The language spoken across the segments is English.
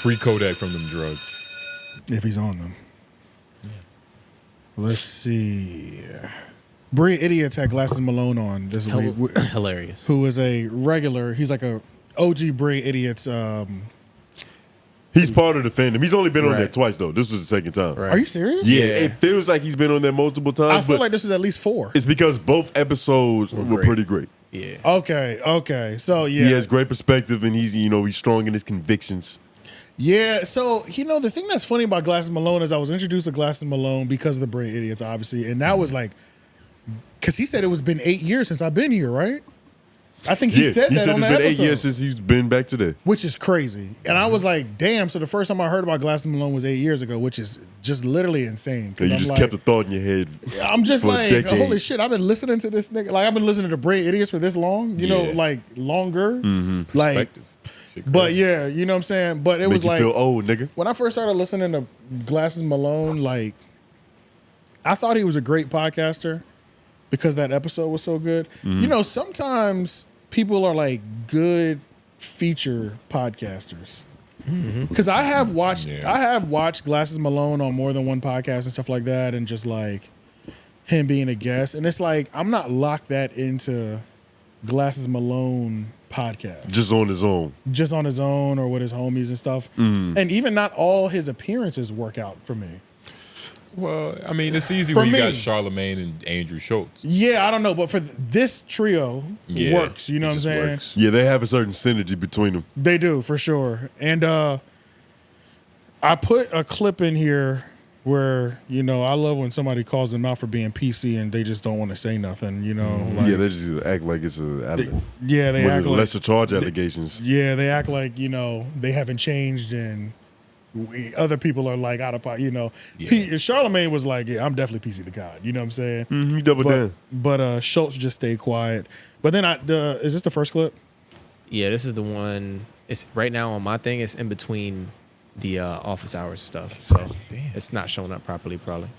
Free Kodak from them drugs. If he's on them. Yeah. Let's see. 𝙼𝙾𝚃𝚃 had Glasses Malone on this week. Hilarious. Who is a regular. He's like a OG 𝙼𝙃𝚃's. He's part of the fandom. He's only been on there twice, though. This was the second time. Right. Are you serious? Yeah, it feels like he's been on there multiple times. I feel like this is at least 4. It's because both episodes were pretty great. Yeah. Okay. So, yeah. He has great perspective, and he's strong in his convictions. Yeah, so, the thing that's funny about Glasses Malone is I was introduced to Glasses Malone because of the 𝙼𝙃𝚃s, obviously, and that was like, because he said it was been 8 years since I've been here, right? I think he said that on the episode. He said it's been 8 years since he's been back to there. Which is crazy. And I was like, damn, so the first time I heard about Glasses Malone was 8 years ago, which is just literally insane. You just kept a thought in your head. I'm just like, holy shit, I've been listening to this nigga. Like, I've been listening to 𝙼𝙃𝚃s for this long, like longer. Mm-hmm. Like, but yeah, you know what I'm saying? But it was like, feel old, nigga. When I first started listening to Glasses Malone, like, I thought he was a great podcaster because that episode was so good. Mm-hmm. Sometimes people are like good feature podcasters. Because I have watched Glasses Malone on more than one podcast and stuff like that, and just like him being a guest. And it's like, I'm not locked that into Glasses Malone podcast. Just on his own. Just on his own or with his homies and stuff. And even not all his appearances work out for me. Well, I mean, it's easy when you got Charlamagne and Andrew Schultz. Yeah, I don't know, but for this trio, it works. You know what I'm saying? Works. Yeah, they have a certain synergy between them. They do, for sure. And I put a clip in here where, I love when somebody calls them out for being PC and they just don't want to say nothing, Like, they just act like it's they act like lesser charge allegations. They act like, they haven't changed and other people are like out of pocket, Charlamagne was like, yeah, I'm definitely PC the God. You know what I'm saying? He doubled down. But Schultz just stayed quiet. But then is this the first clip? Yeah, this is the one. It's right now on my thing. It's in between the office hours stuff. So it's not showing up properly, probably.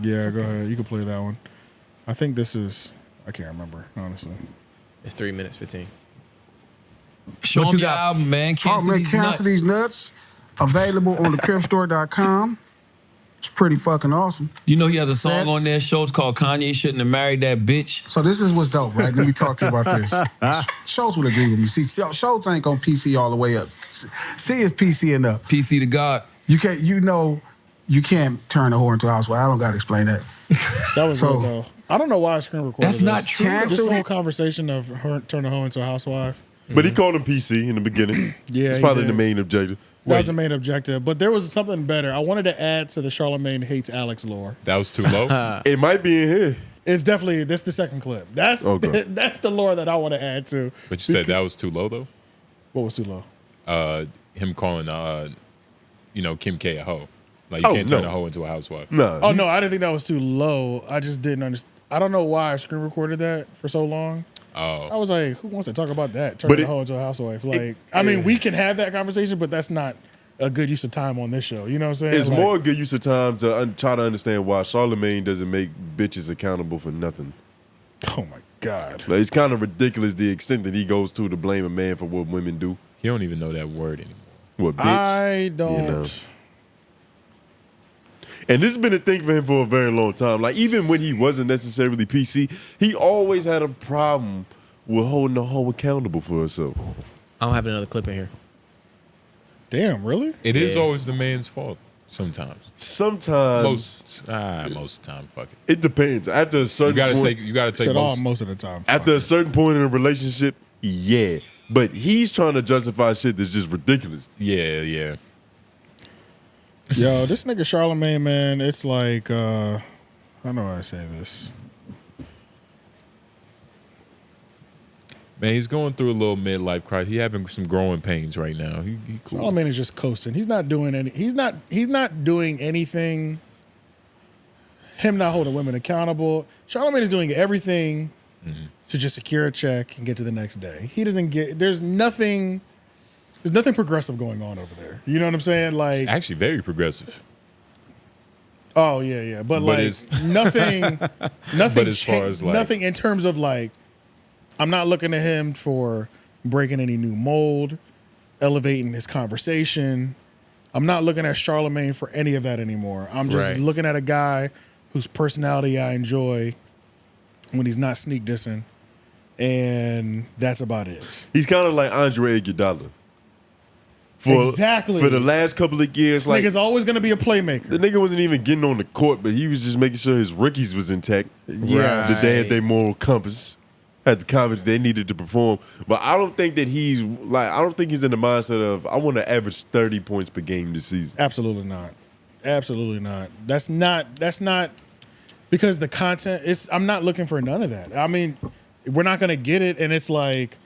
Yeah, go ahead. You can play that one. I think this is, I can't remember, honestly. It's 3 minutes 15. Show me your album, man. Cancel These Nuts. Available on thecripstore.com. It's pretty fucking awesome. You know he has a song on there, Schultz, called Kanye Shouldn't Have Married That Bitch. So this is what's dope, right? Let me talk to you about this. Schultz would agree with me. See, Schultz ain't gonna PC all the way up. C is PC enough. PC to God. You can't, you can't turn a whore into a housewife. I don't gotta explain that. That was good, though. I don't know why I screen recorded That's not true. This whole conversation of her turning a hoe into a housewife. But he called him PC in the beginning. Yeah, it's probably the main objective. That was the main objective, but there was something better. I wanted to add to the Charlamagne hates Alex lore. That was too low? It might be in here. It's definitely, this the second clip. That's the lore that I want to add to. But you said that was too low, though? What was too low? Him calling, Kim K a hoe. Like, you can't turn a hoe into a housewife. No. Oh, no, I didn't think that was too low. I just didn't understand. I don't know why I screen recorded that for so long. Oh. I was like, who wants to talk about that? Turning a hoe into a housewife. Like, I mean, we can have that conversation, but that's not a good use of time on this show. You know what I'm saying? It's more a good use of time to try to understand why Charlamagne doesn't make bitches accountable for nothing. Oh, my God. Like, it's kind of ridiculous the extent that he goes to blame a man for what women do. He don't even know that word anymore. What, bitch? I don't. And this has been a thing for him for a very long time. Like, even when he wasn't necessarily PC, he always had a problem with holding the hoe accountable for herself. I don't have another clip in here. Damn, really? It is always the man's fault sometimes. Sometimes. Most of the time, fuck it. It depends. After a certain point. You gotta take most of the time. After a certain point in a relationship, yeah. But he's trying to justify shit that's just ridiculous. Yeah. Yo, this nigga Charlamagne, man, it's like, I don't know how I say this. Man, he's going through a little midlife crisis. He's having some growing pains right now. He cool. Charlamagne is just coasting. He's not doing any. He's not doing anything. Him not holding women accountable. Charlamagne is doing everything to just secure a check and get to the next day. He doesn't get. There's nothing progressive going on over there. You know what I'm saying? Like, it's actually very progressive. Oh yeah. But like it's nothing. But as far as like nothing in terms of like. I'm not looking at him for breaking any new mold. elevating his conversation. I'm not looking at Charlamagne for any of that anymore. I'm just looking at a guy whose personality I enjoy when he's not sneak dissing, and that's about it. He's kind of like Andre Iguodala. Exactly. For the last couple of years, This nigga's always going to be a playmaker. The nigga wasn't even getting on the court, but he was just making sure his rookies was intact. Yeah. That they had their moral compass, had the confidence they needed to perform. But I don't think that he's in the mindset of, I want to average 30 points per game this season. Absolutely not. Absolutely not. That's not because the content is, I'm not looking for none of that. I mean, we're not going to get it, and it's like,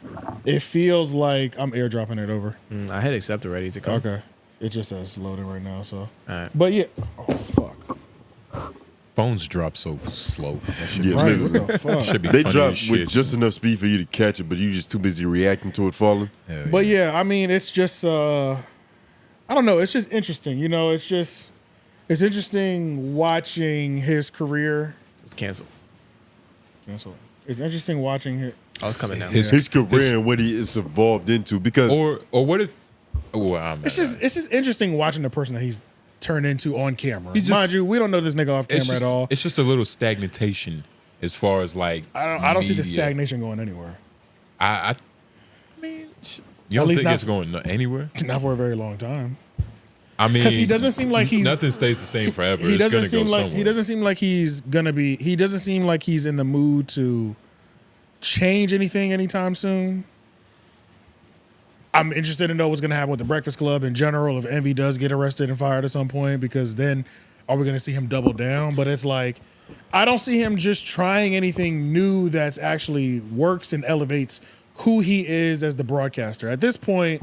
it feels like I'm airdropping it over. I hit accept already. Is it coming? Okay. It just says loading right now, so. All right. But yeah. Oh, fuck. Phones drop so slow. That should Yeah, be, Right, what the fuck? should be They funny dropped as with shit. just enough speed for you to catch it, but you just too busy reacting to it falling. Hell But yeah, I mean, it's just, I don't know. It's just interesting. You know, it's interesting watching his career. It's canceled. It's interesting watching it. Oh, it's coming down. His career and what he is evolved into. Because Or what if? Well, I'm It's just interesting watching the person that he's turned into on camera. He just- Mind you, we don't know this nigga off camera it's just, at all. It's just a little stagnation as far as like. I don't see the media. stagnation going anywhere. I mean, you don't least think not it's going anywhere? Not for a very long time. I mean, Because he doesn't seem like he's nothing stays the same forever. He It's doesn't gonna seem go like somewhere. he doesn't seem like he's gonna be. He doesn't seem like he's in the mood to change anything anytime soon. I'm interested to know what's gonna happen with the Breakfast Club in general. If Envy does get arrested and fired at some point, because then are we gonna see him double down? But it's like, I don't see him just trying anything new that's actually works and elevates who he is as the broadcaster. At this point,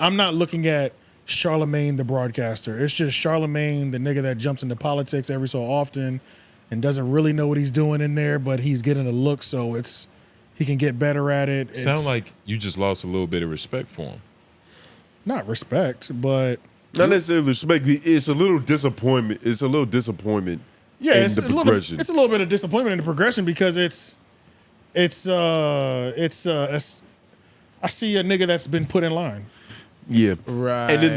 I'm not looking at Charlamagne the broadcaster. It's just Charlamagne, the nigga that jumps into politics every so often and doesn't really know what he's doing in there, but he's getting the look, so he can get better at it. Sound like you just lost a little bit of respect for him. Not respect, but not necessarily respect. It's a little disappointment. It's a little disappointment. yeah, in it's the a little progression. it's a little bit of disappointment in the progression because I see a nigga that's been put in line. Yeah, Right. And in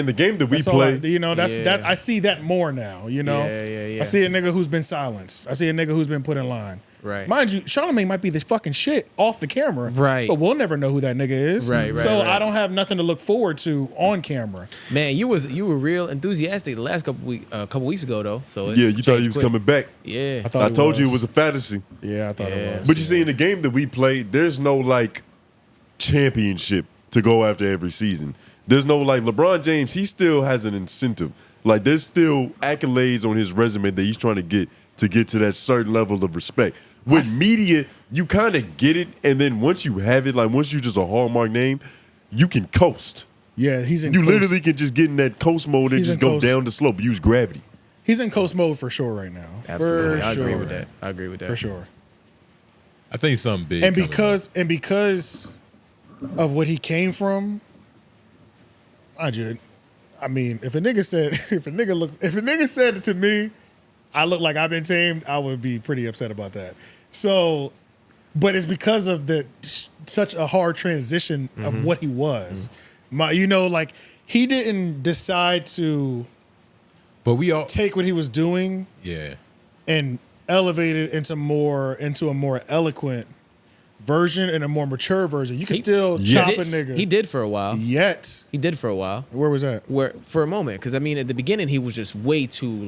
the game that we That's all play, that I see that more now. You know, Yeah. I see a nigga who's been silenced. I see a nigga who's been put in line. Right. Mind you, Charlamagne might be the fucking shit off the camera. Right. But we'll never know who that nigga is. Right, So right. I don't have nothing to look forward to on camera. Man, you were real enthusiastic the last couple weeks ago though. So you thought he was coming back. Yeah. thought I he told you it was. was a fantasy. Yeah, I thought it was. But you see, in the game that we play, there's no like championship to go after every season. There's no like LeBron James. He still has an incentive. Like there's still accolades on his resume that he's trying to get to that certain level of respect. With media, you kind of get it, and then once you have it, like once you're just a hallmark name, you can coast. Yeah, he's in You coast. literally can just get in that coast mode and He's just in go coast. down the slope. Use gravity. He's in coast mode for sure right now. Absolutely. For I sure. agree with that. I agree with that. For sure. I think something big. And coming because of what he came from, I mean, if a nigga said it to me, I look like I've been tamed, I would be pretty upset about that. So, but it's because of such a hard transition of what he was. Like he didn't decide to But we all take what he was doing yeah. and elevate it into a more eloquent version and a more mature version. You can still chop a nigga. He did for a while. Yet, He did for a while. where was that? Where for a moment, because I mean, at the beginning he was just way too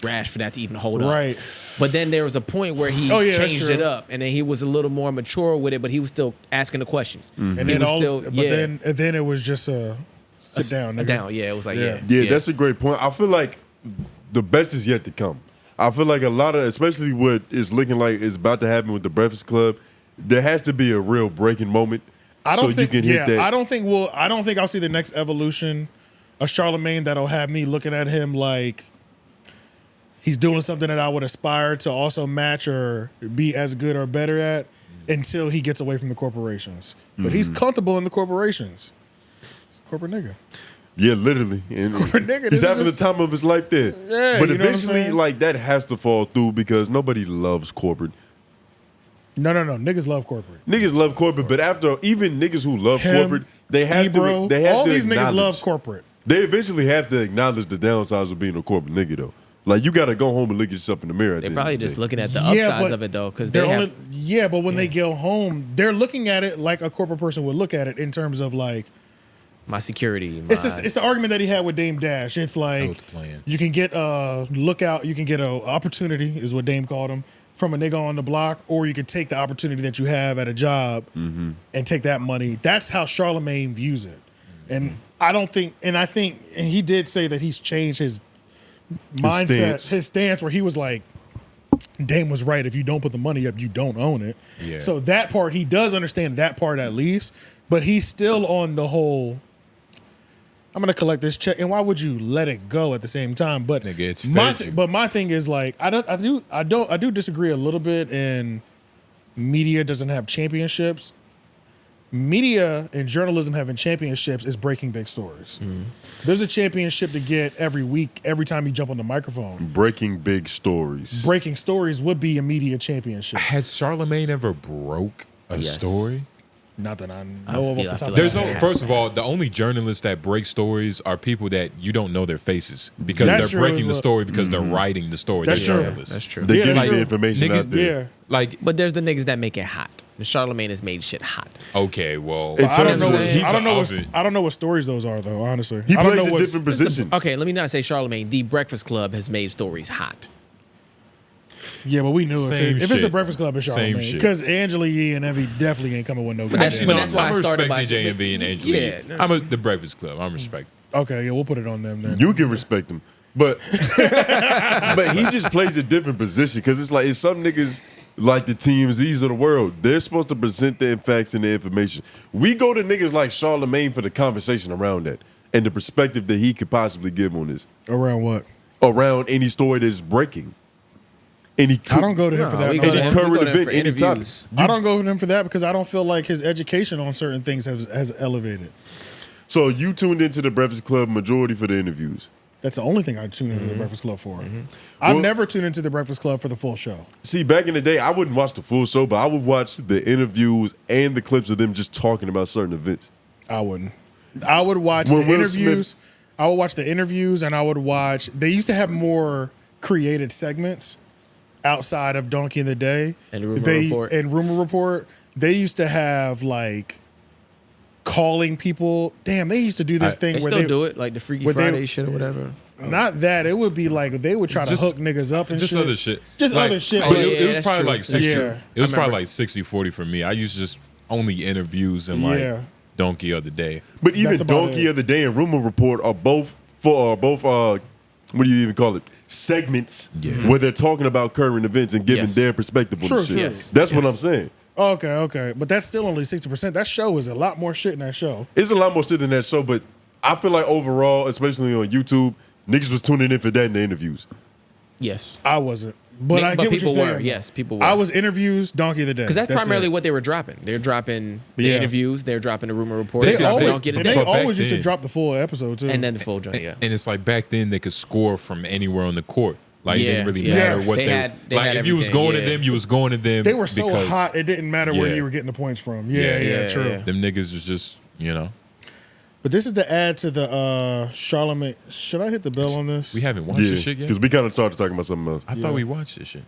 rash for that to even hold up. Right. But then there was a point where he Oh, yeah, that's changed true. it up, and then he was a little more mature with it, but he was still asking the questions. And He then was still, then it was just a sit down, nigga. down. Yeah, it was like Yeah. Yeah, that's a great point. I feel like the best is yet to come. I feel like a lot of, especially what is looking like is about to happen with the Breakfast Club, there has to be a real breaking moment. I don't think. you can hit that. I don't think I'll see the next evolution of Charlamagne that'll have me looking at him like he's doing something that I would aspire to also match or be as good or better at until he gets away from the corporations. But he's comfortable in the corporations. He's a corporate nigga. Yeah, literally. And Corporate nigga, he's this is having just- the time of his life there. Yeah, but you know what I'm eventually, saying? like that has to fall through because nobody loves corporate. No. Niggas love corporate. Niggas love corporate, but after even niggas who love Him, corporate, they have Ebro, to. They have all to these niggas acknowledge- love corporate. They eventually have to acknowledge the downsides of being a corporate nigga, though. Like, you got to go home and look at yourself in the mirror. They're probably just looking at the Yeah, upsides but of it though, because They're they have. only, yeah, but when they go home, they're looking at it like a corporate person would look at it in terms of like My security. it's the argument that he had with Dame Dash. It's like the plan. you can get a lookout, you can get a opportunity, is what Dame called him, from a nigga on the block, or you can take the opportunity that you have at a job and take that money. That's how Charlamagne views it, and I think he did say that he's changed his mindset, his stance, where he was like, Dame was right. If you don't put the money up, you don't own it. Yeah. So that part, he does understand that part at least, but he's still on the whole, I'm gonna collect this check, and why would you let it go at the same time? But Nigga, it's my fake. but my thing is like I do disagree a little bit in media doesn't have championships. Media and journalism having championships is breaking big stories. There's a championship to get every week, every time you jump on the microphone. breaking big stories. Breaking stories would be a media championship. Has Charlamagne ever broke a Yes. story? Not that I know of off I the feel top like of There's my no, head. first of all, the only journalists that break stories are people that you don't know their faces because That's they're true breaking as the well. story because they're writing the story. That's they're true. journalists. That's true. They Yeah, give that's you the true. information Niggas- out there. Yeah. Like, But there's the niggas that make it hot. And Charlamagne has made shit hot. okay, well, It's I don't know. what- What, he's I don't an know. What, oven. I don't know what stories those are, though. Honestly, He I don't plays know a what's- different position. Okay, let me not say Charlamagne. The Breakfast Club has made stories hot. Yeah, but we knew Same if it's the shit. Breakfast Club, it's Same Charlamagne. shit. Because Angela Yee and Evie definitely ain't coming with no. that's- goddamn- but that's why I I'm started respect by- DJ and B and Angela. Yeah, no, no. I'm the Breakfast Club. I'm respect. Okay, yeah, we'll put it on them then. You can respect him, but but he just plays a different position because it's some niggas like the TMZs of the world. They're supposed to present their facts and their information. We go to niggas like Charlamagne for the conversation around that and the perspective that he could possibly give on this Around what? around any story that's breaking. Any I don't go to him for that. we no go to more. him- current we go to him event, for any topic. interviews. I don't go to him for that because I don't feel like his education on certain things has elevated. So you tuned into the Breakfast Club majority for the interviews. That's the only thing I tune into the Breakfast Club for. I've Well- never tuned into the Breakfast Club for the full show. See, back in the day, I wouldn't watch the full show, but I would watch the interviews and the clips of them just talking about certain events. I wouldn't. I would watch When the Will interviews. Smith- I would watch the interviews, and I would watch. They used to have more created segments outside of Donkey in the Day And Rumor Report. And Rumor Report. They used to have like calling people. Damn, they used to do this thing They where still they do it, like the Freaky where they- Friday shit or whatever. Not that it would be like they would try to Just- hook niggas up and Just shit. other shit. Just Like, other shit. oh, but- yeah, it was that's probably true. like 60. Yeah. It was I probably remember. like 60-40 for me. I used to just only interviews and like Yeah. Donkey of the Day. But even That's about Donkey it. of the Day and Rumor Report are both what do you even call it? Segments where they're talking about current events and giving Yes. their perspective on True, the shit. true. Yes. That's what Yes. I'm saying. Okay. But that's still only 60%. That show is a lot more shit in that show. It's a lot more shit than that show, but I feel like overall, especially on YouTube, niggas was tuning in for that in the interviews. Yes. I wasn't. But I get what people you're were. saying. Yes, people were. I was interviews, Donkey of the Day. Because that's primarily it. what they were dropping. They're dropping the Yeah. interviews. They're dropping the Rumor Report. They They're dropping always, Don't Get It they Day. But back always used to then- drop the full episode too. And then the full joint, yeah. And it's like back then they could score from anywhere on the court. Like it Yeah, didn't really yeah. matter Yes. what They they had like. If you was everything, going yeah. to them, you was going to them. they were so because hot it didn't matter where Yeah. you were getting the points from. Yeah, true. yeah. Them niggas was just But this is the ad to the Charlamagne. Should I hit the bell on this? We haven't watched Yeah, this shit yet. because we kind of started talking about something else. I thought we watched this shit.